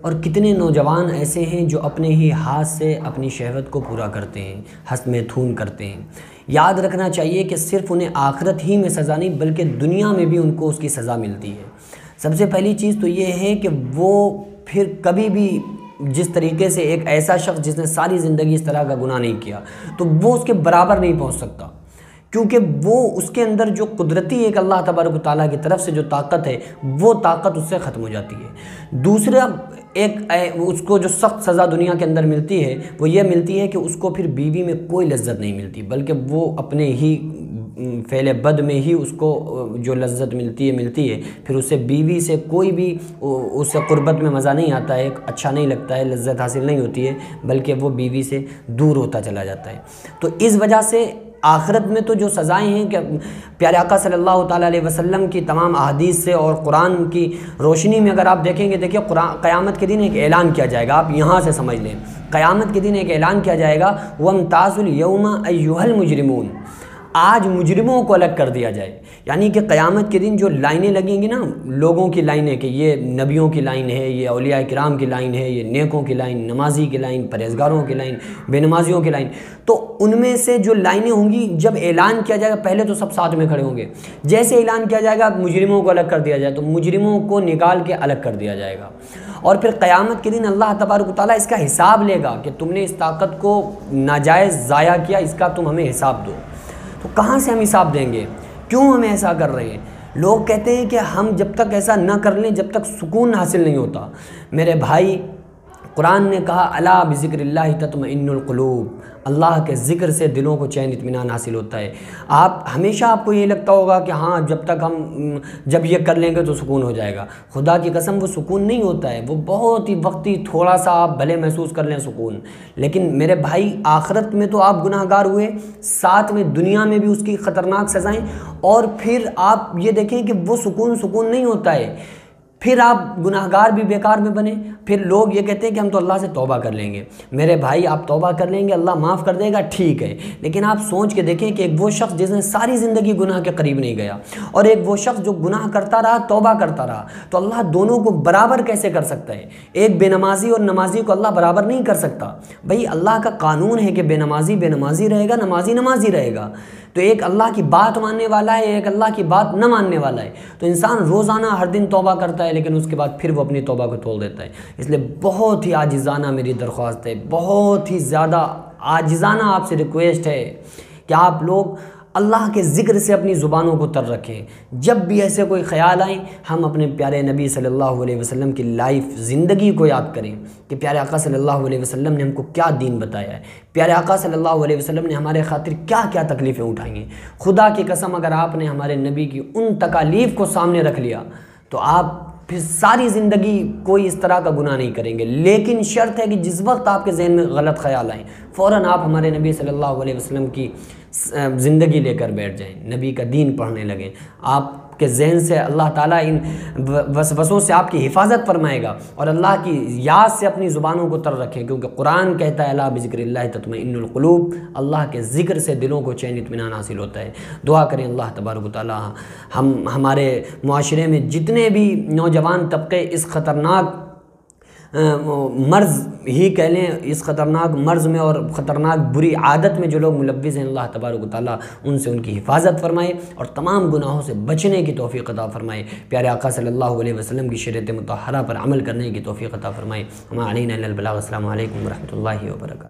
اور کتنے نوجوان ایسے ہیں جو اپنے ہی ہاتھ سے اپنی شہوت کو پورا کرتے ہیں، حسب تھون کرتے ہیں۔ یاد رکھنا چاہیے کہ صرف انہیں آخرت ہی میں سزا نہیں بلکہ دنیا میں بھی ان کو اس کی سزا ملتی ہے۔ سب سے پہلی چیز تو یہ ہے کہ وہ پھر کبھی بھی جس طریقے سے ایک ایسا شخص جس نے ساری زندگی اس طرح کا گناہ نہیں کیا تو وہ اس کے برابر نہیں پہنچ سکتا، کیونکہ وہ اس کے اندر جو قدرتی ایک اللہ تبارک و تعالیٰ کی طرف سے جو طاقت ہے وہ طاقت اس سے ختم ہو جاتی ہے۔ دوسرا اس کو جو سخت سزا دنیا کے اندر ملتی ہے وہ یہ ملتی ہے کہ اس کو پھر بیوی میں کوئی لذت نہیں ملتی، بلکہ وہ اپنے ہی فعل بد میں ہی اس کو جو لذت ملتی ہے، پھر اسے بیوی سے کوئی بھی اس سے قربت میں مزہ نہیں آتا ہے، اچھا نہیں لگتا ہے، لذت حاصل نہیں ہوتی ہے، بلکہ وہ بیوی سے دور ہوتا چلا جاتا ہے۔ تو اس وجہ سے آخرت میں تو جو سزائیں ہیں کہ پیارے آقا صلی اللہ تعالیٰ علیہ وسلم کی تمام احادیث سے اور قرآن کی روشنی میں اگر آپ دیکھیں گے، دیکھیے قیامت کے دن ایک اعلان کیا جائے گا، آپ یہاں سے سمجھ لیں، قیامت کے دن ایک اعلان کیا جائے گا، وَامْتَازُوا الْيَوْمَ أَيُّهَا الْمُجْرِمُونَ، آج مجرموں کو الگ کر دیا جائے۔ یعنی کہ قیامت کے دن جو لائنیں لگیں گی نا، لوگوں کی لائنیں، کہ یہ نبیوں کی لائن ہے، یہ اولیاء کرام کی لائن ہے، یہ نیکوں کی لائن، نمازی کی لائن، پرہیزگاروں کی لائن، بے نمازیوں کی لائن، تو ان میں سے جو لائنیں ہوں گی جب اعلان کیا جائے گا پہلے تو سب ساتھ میں کھڑے ہوں گے، جیسے اعلان کیا جائے گا مجرموں کو الگ کر دیا جائے تو مجرموں کو نکال کے الگ کر دیا جائے گا، اور پھر قیامت کے دن اللہ تبارک و تعالیٰ اس کا حساب لے گا کہ تم نے اس طاقت کو ناجائز ضائع کیا، اس کا تم ہمیں حساب دو۔ تو کہاں سے ہم حساب دیں گے؟ کیوں ہم ایسا کر رہے ہیں؟ لوگ کہتے ہیں کہ ہم جب تک ایسا نہ کر لیں جب تک سکون حاصل نہیں ہوتا۔ میرے بھائی، قرآن نے کہا الا بذکر اللہ تطمئن القلوب، اللہ کے ذکر سے دلوں کو چین اطمینان حاصل ہوتا ہے۔ ہمیشہ آپ کو یہ لگتا ہوگا کہ ہاں جب یہ کر لیں گے تو سکون ہو جائے گا، خدا کی قسم وہ سکون نہیں ہوتا ہے، وہ بہت ہی وقتی تھوڑا سا آپ بھلے محسوس کر لیں سکون، لیکن میرے بھائی آخرت میں تو آپ گناہ گار ہوئے، ساتھ میں دنیا میں بھی اس کی خطرناک سزائیں، اور پھر آپ یہ دیکھیں کہ وہ سکون نہیں ہوتا ہے، پھر آپ گناہ گار بھی بیکار میں بنے، پھر لوگ یہ کہتے ہیں کہ ہم تو اللہ سے توبہ کر لیں گے۔ میرے بھائی، آپ توبہ کر لیں گے اللہ معاف کر دے گا، ٹھیک ہے، لیکن آپ سوچ کے دیکھیں کہ ایک وہ شخص جس نے ساری زندگی گناہ کے قریب نہیں گیا، اور ایک وہ شخص جو گناہ کرتا رہا توبہ کرتا رہا، تو اللہ دونوں کو برابر کیسے کر سکتا ہے؟ ایک بے نمازی اور نمازی کو اللہ برابر نہیں کر سکتا۔ بھئی اللہ کا قانون ہے کہ بے نمازی رہے گا، نمازی رہے گا، تو ایک اللہ کی بات ماننے والا ہے، ایک اللہ کی بات نہ ماننے والا ہے، تو انسان روزانہ ہر دن توبہ کرتا ہے لیکن اس کے بعد پھر وہ اپنی توبہ کو توڑ دیتا ہے۔ اس لیے بہت ہی عاجزانہ میری درخواست ہے، بہت ہی زیادہ عاجزانہ آپ سے ریکویسٹ ہے کہ آپ لوگ اللہ کے ذکر سے اپنی زبانوں کو تر رکھیں۔ جب بھی ایسے کوئی خیال آئیں ہم اپنے پیارے نبی صلی اللہ علیہ وسلم کی لائف زندگی کو یاد کریں کہ پیارے آقا صلی اللہ علیہ وسلم نے ہم کو کیا دین بتایا ہے، پیارے آقا صلی اللہ علیہ وسلم نے ہمارے خاطر کیا کیا تکلیفیں اٹھائی ہیں۔ خدا کی قسم اگر آپ نے ہمارے نبی کی ان تکالیف کو سامنے رکھ لیا تو آپ پھر ساری زندگی کوئی اس طرح کا گناہ نہیں کریں گے، لیکن شرط ہے کہ جس وقت آپ کے ذہن میں غلط خیال آئیں فوراً آپ ہمارے نبی صلی اللہ علیہ وسلم کی زندگی لے کر بیٹھ جائیں، نبی کا دین پڑھنے لگیں، آپ کے ذہن سے اللہ تعالیٰ ان وسوسوں سے آپ کی حفاظت فرمائے گا، اور اللہ کی یاد سے اپنی زبانوں کو تر رکھیں، کیونکہ قرآن کہتا ہے الا بذکر اللہ تطمئن القلوب، اللہ کے ذکر سے دلوں کو چین اطمینان حاصل ہوتا ہے۔ دعا کریں اللہ تبارک و تعالیٰ ہمارے معاشرے میں جتنے بھی نوجوان طبقے اس خطرناک مرض ہی کہہ لیں، اس خطرناک مرض میں اور خطرناک بری عادت میں جو لوگ ملوث ہیں، اللہ تبارک و تعالیٰ ان سے ان کی حفاظت فرمائے اور تمام گناہوں سے بچنے کی توفیق عطا فرمائے، پیارے آقا صلی اللہ علیہ وسلم کی شریعت مطہرہ پر عمل کرنے کی توفیق عطا فرمائے۔ وما علینا الا البلاغ۔ السلام علیکم ورحمۃ اللہ وبرکاتہ۔